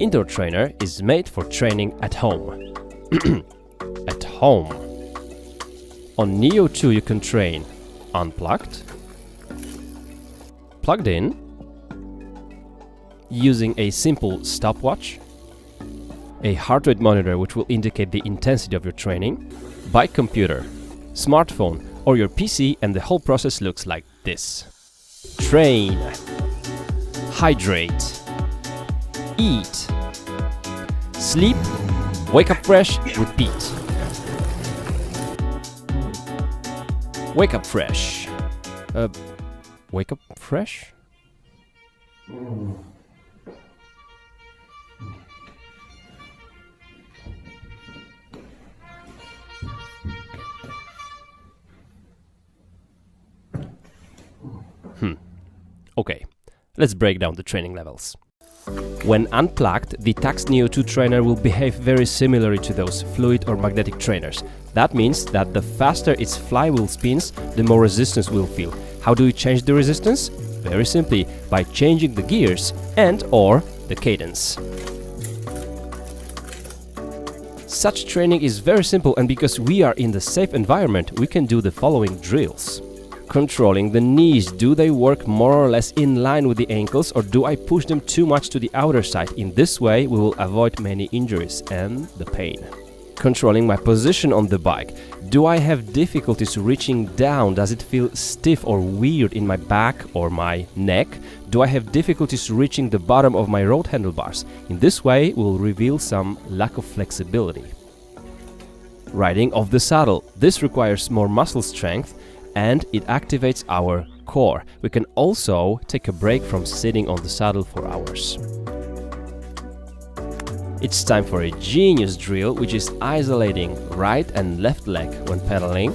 indoor trainer is made for training at home. At home. On Neo 2 you can train unplugged, plugged in, using a simple stopwatch, a heart rate monitor which will indicate the intensity of your training, by computer, smartphone or your PC, and the whole process looks like this. Train, hydrate, eat, sleep, wake up fresh, repeat. Wake up fresh. Wake up fresh? Okay, let's break down the training levels. When unplugged, the Tacx Neo 2 trainer will behave very similarly to those fluid or magnetic trainers. That means that the faster its flywheel spins, the more resistance we'll feel. How do we change the resistance? Very simply, by changing the gears and/or the cadence. Such training is very simple, and because we are in the safe environment, we can do the following drills. Controlling the knees, do they work more or less in line with the ankles, or do I push them too much to the outer side? In this way we will avoid many injuries and the pain. Controlling my position on the bike, do I have difficulties reaching down? Does it feel stiff or weird in my back or my neck? Do I have difficulties reaching the bottom of my road handlebars? In this way we will reveal some lack of flexibility. Riding off the saddle, this requires more muscle strength and it activates our core. We can also take a break from sitting on the saddle for hours. It's time for a genius drill, which is isolating right and left leg when pedaling.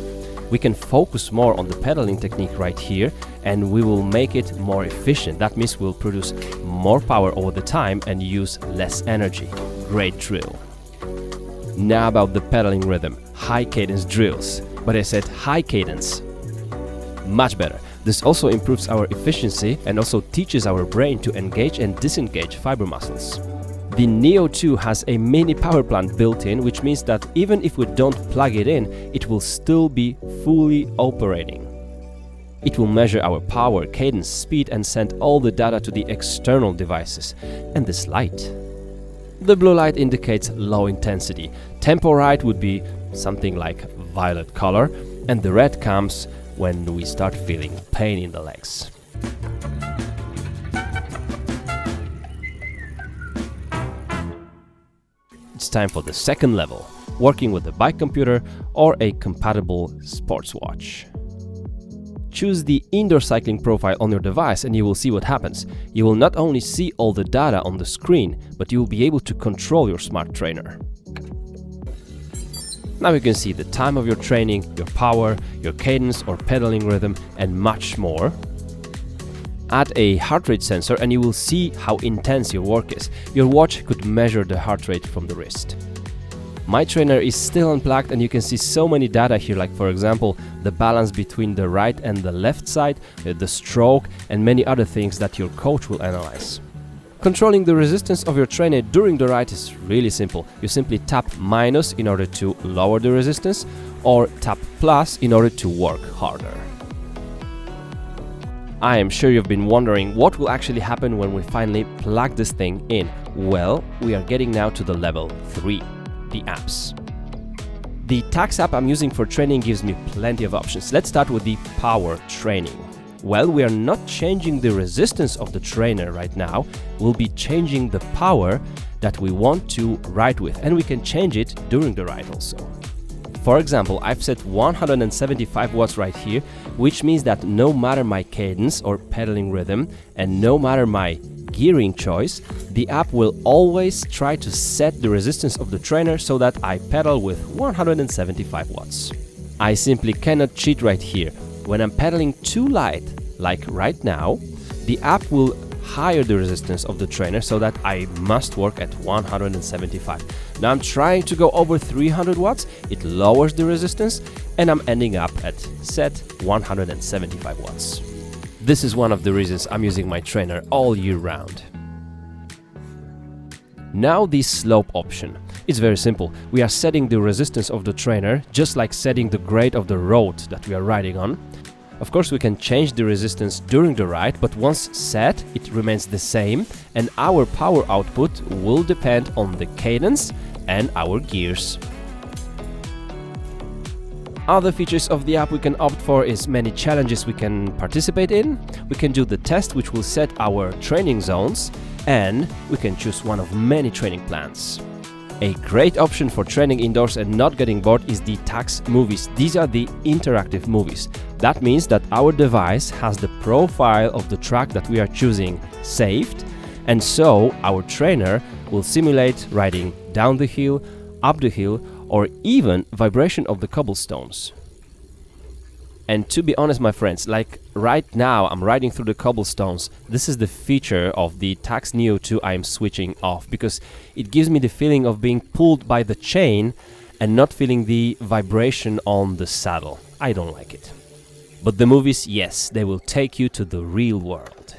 We can focus more on the pedaling technique right here, and we will make it more efficient. That means we'll produce more power over the time and use less energy. Great drill. Now about the pedaling rhythm, high cadence drills. But I said high cadence. Much better. This also improves our efficiency and also teaches our brain to engage and disengage fiber muscles. The Neo 2 has a mini power plant built in, which means that even if we don't plug it in, it will still be fully operating. It will measure our power, cadence, speed and send all the data to the external devices. And this light. The blue light indicates low intensity. Tempo ride would be something like violet color, and the red comes when we start feeling pain in the legs. It's time for the second level, working with a bike computer or a compatible sports watch. Choose the indoor cycling profile on your device and you will see what happens. You will not only see all the data on the screen, but you will be able to control your smart trainer. Now you can see the time of your training, your power, your cadence or pedaling rhythm and much more. Add a heart rate sensor and you will see how intense your work is. Your watch could measure the heart rate from the wrist. My trainer is still unplugged and you can see so many data here, like for example the balance between the right and the left side, the stroke and many other things that your coach will analyze. Controlling the resistance of your trainer during the ride is really simple. You simply tap minus in order to lower the resistance or tap plus in order to work harder. I am sure you've been wondering what will actually happen when we finally plug this thing in. Well, we are getting now to the level 3, the apps. The Tacx app I'm using for training gives me plenty of options. Let's start with the power training. Well, we are not changing the resistance of the trainer right now, we'll be changing the power that we want to ride with, and we can change it during the ride also. For example, I've set 175 watts right here, which means that no matter my cadence or pedaling rhythm and no matter my gearing choice, the app will always try to set the resistance of the trainer so that I pedal with 175 watts. I simply cannot cheat right here. When I'm pedaling too light, like right now, the app will higher the resistance of the trainer so that I must work at 175. Now I'm trying to go over 300 watts, it lowers the resistance and I'm ending up at set 175 watts. This is one of the reasons I'm using my trainer all year round. Now the slope option. It's very simple. We are setting the resistance of the trainer just like setting the grade of the road that we are riding on. Of course, we can change the resistance during the ride, but once set, it remains the same, and our power output will depend on the cadence and our gears. Other features of the app we can opt for is many challenges we can participate in. We can do the test, which will set our training zones, and we can choose one of many training plans. A great option for training indoors and not getting bored is the Tacx movies. These are the interactive movies. That means that our device has the profile of the track that we are choosing saved, and so our trainer will simulate riding down the hill, up the hill, or even vibration of the cobblestones. And to be honest, my friends, like right now I'm riding through the cobblestones, this is the feature of the Tacx Neo 2 I'm switching off, because it gives me the feeling of being pulled by the chain and not feeling the vibration on the saddle. I don't like it. But the movies, yes, they will take you to the real world.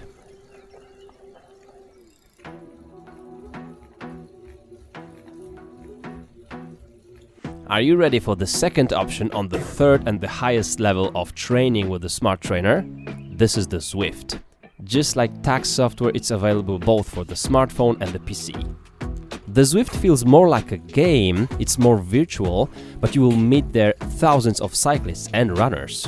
Are you ready for the second option on the third and the highest level of training with the smart trainer? This is the Zwift. Just like Tacx software, it's available both for the smartphone and the PC. The Zwift feels more like a game, it's more virtual, but you will meet there thousands of cyclists and runners.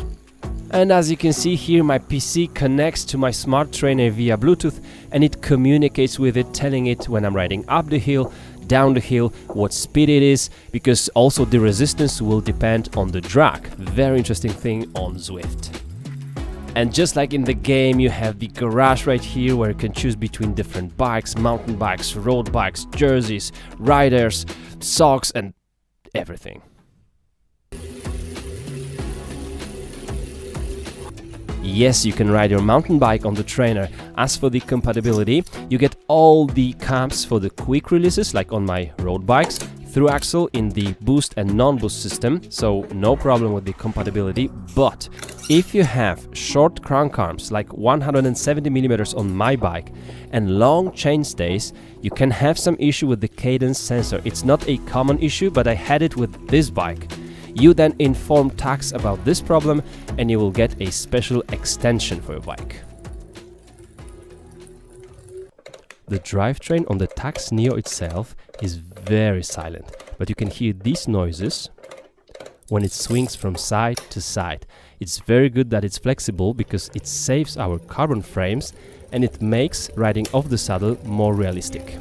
And as you can see here, my PC connects to my smart trainer via Bluetooth, and it communicates with it, telling it when I'm riding up the hill, down the hill, what speed it is, because also the resistance will depend on the drag. Very interesting thing on Zwift. And just like in the game, you have the garage right here where you can choose between different bikes, mountain bikes, road bikes, jerseys, riders, socks, and everything. Yes, you can ride your mountain bike on the trainer. As for the compatibility, you get all the cams for the quick releases, like on my road bikes, through axle in the boost and non-boost system, so no problem with the compatibility. But if you have short crank arms, like 170mm on my bike, and long chain stays, you can have some issue with the cadence sensor. It's not a common issue, but I had it with this bike. You then inform Tacx about this problem and you will get a special extension for your bike. The drivetrain on the Tacx Neo itself is very silent, but you can hear these noises when it swings from side to side. It's very good that it's flexible because it saves our carbon frames and it makes riding off the saddle more realistic.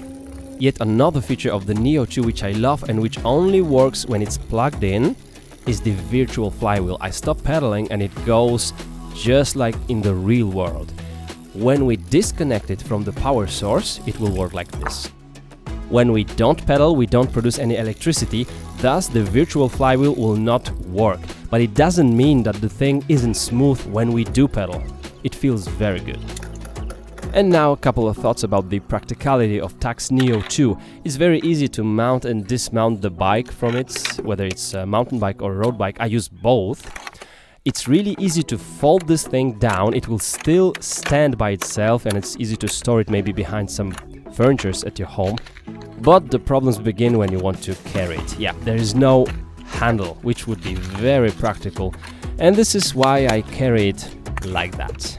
Yet another feature of the Neo 2 which I love and which only works when it's plugged in is the virtual flywheel. I stop pedaling and it goes just like in the real world. When we disconnect it from the power source, it will work like this. When we don't pedal, we don't produce any electricity, thus the virtual flywheel will not work. But it doesn't mean that the thing isn't smooth when we do pedal. It feels very good. And now a couple of thoughts about the practicality of Tacx Neo 2. It's very easy to mount and dismount the bike from it, whether it's a mountain bike or a road bike. I use both. It's really easy to fold this thing down. It will still stand by itself and it's easy to store it maybe behind some furniture at your home. But the problems begin when you want to carry it. Yeah, there is no handle, which would be very practical. And this is why I carry it like that.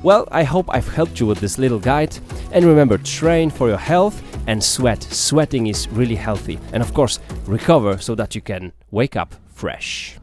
Well, I hope I've helped you with this little guide. And remember, train for your health and sweat. Sweating is really healthy. And of course, recover so that you can wake up fresh.